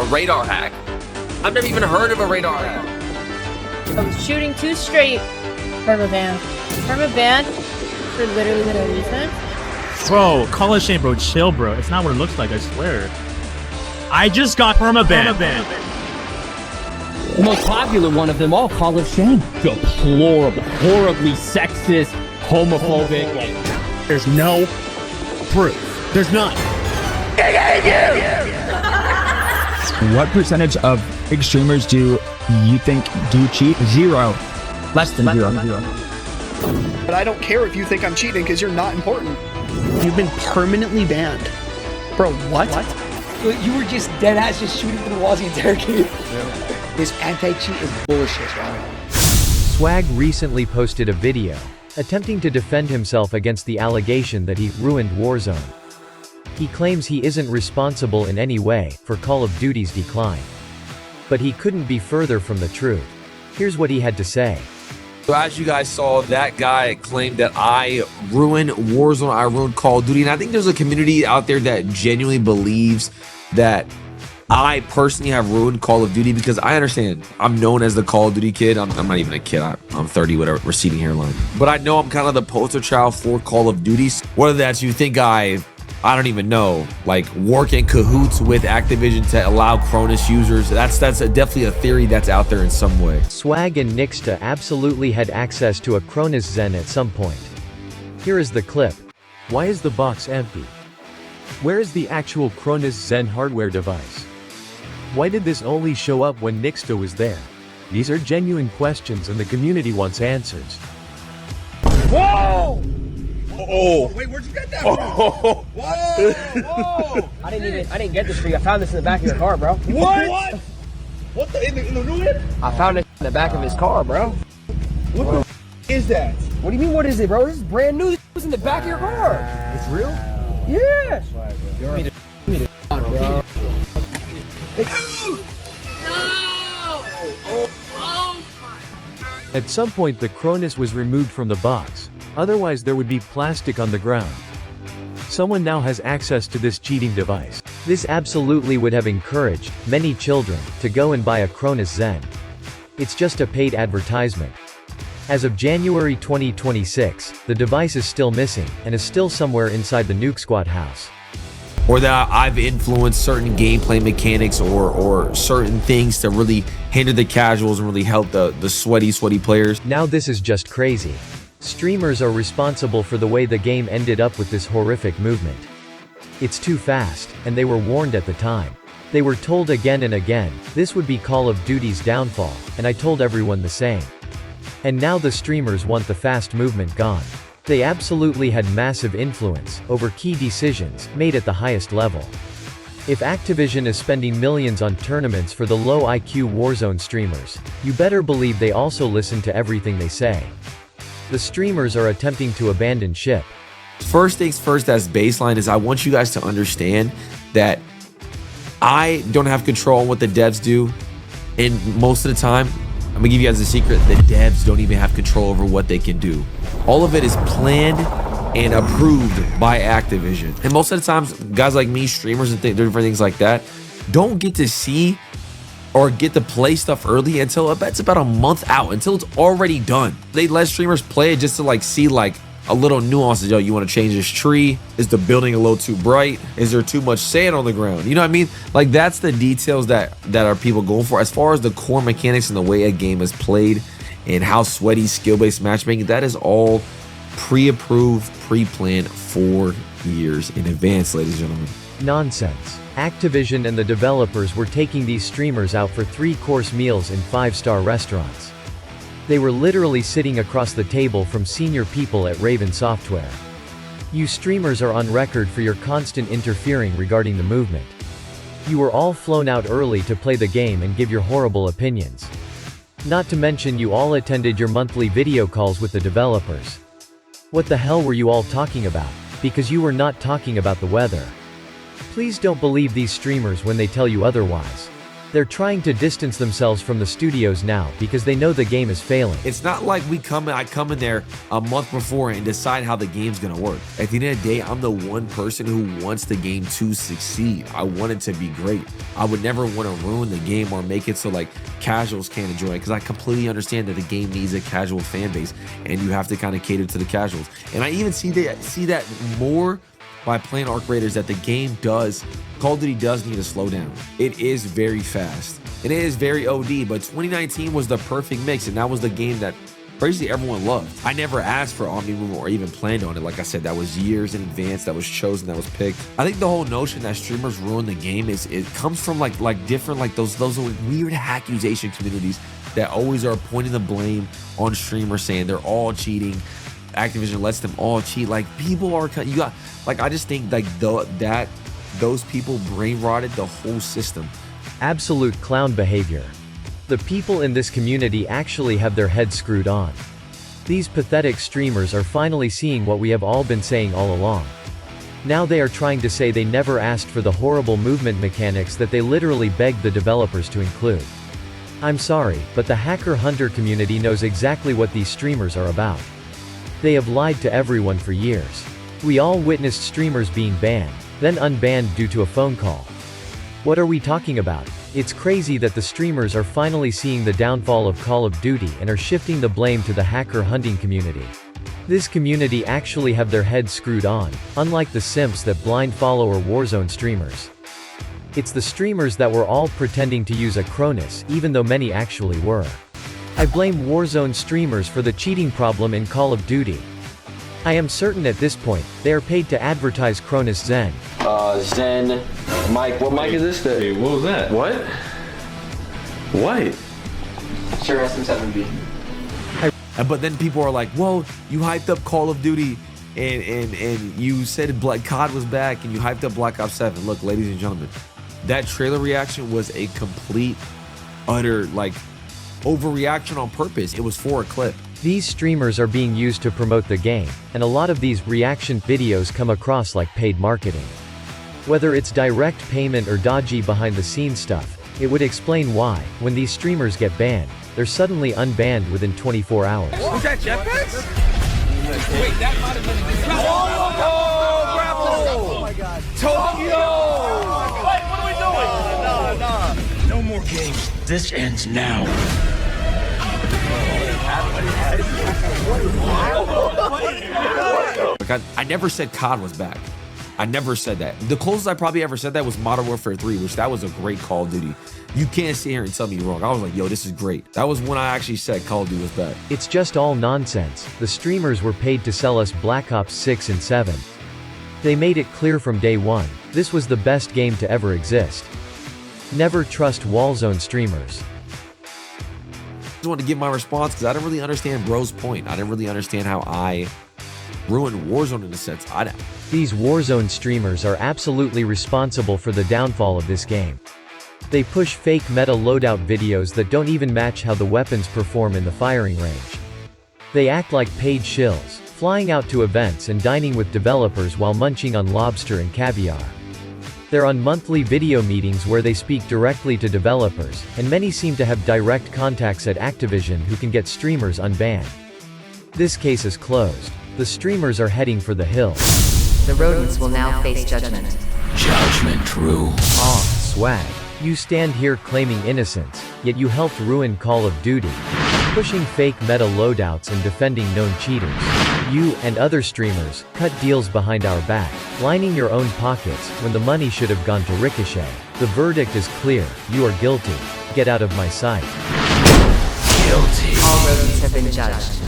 A radar hack? I've never even heard of a radar hack. I'm shooting 2 straight. Permaban. Permaban for literally no reason. Bro, call it shame, bro. Chill, bro. It's not what it looks like, I swear. I just got permaban. The most popular one of them all, Call of Shame. Deplorable, horribly sexist, homophobic. There's no proof. There's none. What percentage of extremers do you think do cheat? 0. Less than 0. But I don't care if you think I'm cheating because you're not important. You've been permanently banned. Bro, what? You were just dead ass just shooting through the walls the entire game. This anti-cheat is bullshit, right? Swagg recently posted a video attempting to defend himself against the allegation that he ruined Warzone. He claims he isn't responsible in any way for Call of Duty's decline. But he couldn't be further from the truth. Here's what he had to say. So as you guys saw, that guy claimed that I ruined Warzone, I ruined Call of Duty, and I think there's a community out there that genuinely believes that I personally have ruined Call of Duty, because I understand I'm known as the Call of Duty kid. I'm not even a kid. I'm 30, whatever, receding hairline. But I know I'm kind of the poster child for Call of Duty. Whether that's you think I don't even know, like work in cahoots with Activision to allow Cronus users. That's definitely a theory that's out there in some way. Swagg and Nixta absolutely had access to a Cronus Zen at some point. Here is the clip. Why is the box empty? Where is the actual Cronus Zen hardware device? Why did this only show up when Nixta was there? These are genuine questions and the community wants answers. Whoa! Oh! Wait, where'd you get that from? Whoa! Whoa! I didn't get this for you. I found this in the back of your car, bro. What? What the in the new one? I found it in the back of his car, bro. What the is that? What do you mean, what is it, bro? This is brand new. This was in the back of your car. It's real? Yeah. At some point the Cronus was removed from the box. Otherwise there would be plastic on the ground. Someone now has access to this cheating device. This absolutely would have encouraged many children to go and buy a Cronus Zen. It's just a paid advertisement. As of January 2026, the device is still missing and is still somewhere inside the Nuke Squad house. Or that I've influenced certain gameplay mechanics or certain things to really hinder the casuals and really help the sweaty players. Now this is just crazy. Streamers are responsible for the way the game ended up with this horrific movement. It's too fast, and they were warned at the time. They were told again and again, this would be Call of Duty's downfall, and I told everyone the same. And now the streamers want the fast movement gone. They absolutely had massive influence over key decisions made at the highest level. If Activision is spending millions on tournaments for the low IQ Warzone streamers, you better believe they also listen to everything they say. The streamers are attempting to abandon ship. First things first, as baseline, is I want you guys to understand that I don't have control on what the devs do. And most of the time, I'm gonna give you guys a secret, the devs don't even have control over what they can do. All of it is planned and approved by Activision. And most of the times, guys like me, streamers and different things like that, don't get to see or get to play stuff early until I bet it's about a month out, until it's already done. They let streamers play it just to like see like a little nuances. Yo, you want to change this tree? Is the building a little too bright? Is there too much sand on the ground? You know what I mean? Like that's the details that are people going for. As far as the core mechanics and the way a game is played and how sweaty skill-based matchmaking, that is all pre-approved, pre-planned 4 years in advance, ladies and gentlemen. Nonsense. Activision and the developers were taking these streamers out for 3-course meals in 5-star restaurants. They were literally sitting across the table from senior people at Raven Software. You streamers are on record for your constant interfering regarding the movement. You were all flown out early to play the game and give your horrible opinions. Not to mention you all attended your monthly video calls with the developers. What the hell were you all talking about? Because you were not talking about the weather. Please don't believe these streamers when they tell you otherwise. They're trying to distance themselves from the studios now because they know the game is failing. It's not like I come in there a month before and decide how the game's gonna work. At the end of the day, I'm the one person who wants the game to succeed. I want it to be great. I would never want to ruin the game or make it so like casuals can't enjoy it, because I completely understand that the game needs a casual fan base and you have to kind of cater to the casuals. And I even see that more by playing Arc Raiders, that the game Call of Duty does need to slow down. It is very fast and it is very OD, but 2019 was the perfect mix, and that was the game that basically everyone loved. I never asked for Omni Movement or even planned on it. Like I said, that was years in advance, that was chosen, that was picked. I think the whole notion that streamers ruin the game it comes from like different, like those weird accusation communities that always are pointing the blame on streamers, saying they're all cheating. Activision lets them all cheat. Like, people are, I just think like those people brain rotted the whole system. Absolute clown behavior. The people in this community actually have their heads screwed on. These pathetic streamers are finally seeing what we have all been saying all along. Now they are trying to say they never asked for the horrible movement mechanics that they literally begged the developers to include. I'm sorry, but the hacker hunter community knows exactly what these streamers are about. They have lied to everyone for years. We all witnessed streamers being banned, then unbanned due to a phone call. What are we talking about? It's crazy that the streamers are finally seeing the downfall of Call of Duty and are shifting the blame to the hacker hunting community. This community actually have their heads screwed on, unlike the simps that blind follow or Warzone streamers. It's the streamers that were all pretending to use a Cronus, even though many actually were. I blame Warzone streamers for the cheating problem in Call of Duty. I am certain at this point, they are paid to advertise Cronus Zen. Zen. Mike, what mic is this? Hey, what was that? What? What? Sure, SM7B. But then people are like, well, you hyped up Call of Duty and you said COD was back and you hyped up Black Ops 7. Look, ladies and gentlemen, that trailer reaction was a complete, utter, overreaction on purpose. It was for a clip. These streamers are being used to promote the game, and a lot of these reaction videos come across like paid marketing. Whether it's direct payment or dodgy behind-the-scenes stuff, it would explain why, when these streamers get banned, they're suddenly unbanned within 24 hours. Was that jetpacks? Wait, that might have been grapple! Oh my god. Tokyo! What are we doing? No more games. This ends now. I never said COD was back. I never said that. The closest I probably ever said that was Modern Warfare 3, which that was a great Call of Duty. You can't sit here and tell me wrong. I was like, yo, this is great. That was when I actually said Call of Duty was back. It's just all nonsense. The streamers were paid to sell us Black Ops 6 and 7. They made it clear from day one, this was the best game to ever exist. Never trust Warzone streamers. I just wanted to give my response because I didn't really understand bro's point. I didn't really understand how I ruined Warzone in a sense. These Warzone streamers are absolutely responsible for the downfall of this game. They push fake meta loadout videos that don't even match how the weapons perform in the firing range. They act like paid shills, flying out to events and dining with developers while munching on lobster and caviar. They're on monthly video meetings where they speak directly to developers, and many seem to have direct contacts at Activision who can get streamers unbanned. This case is closed. The streamers are heading for the hills. The rodents will now face judgment. Judgment true. Swagg. You stand here claiming innocence, yet you helped ruin Call of Duty, pushing fake meta loadouts and defending known cheaters. You and other streamers cut deals behind our back, lining your own pockets when the money should have gone to Ricochet. The verdict is clear. You are guilty. Get out of my sight. Guilty. All rodents have been judged.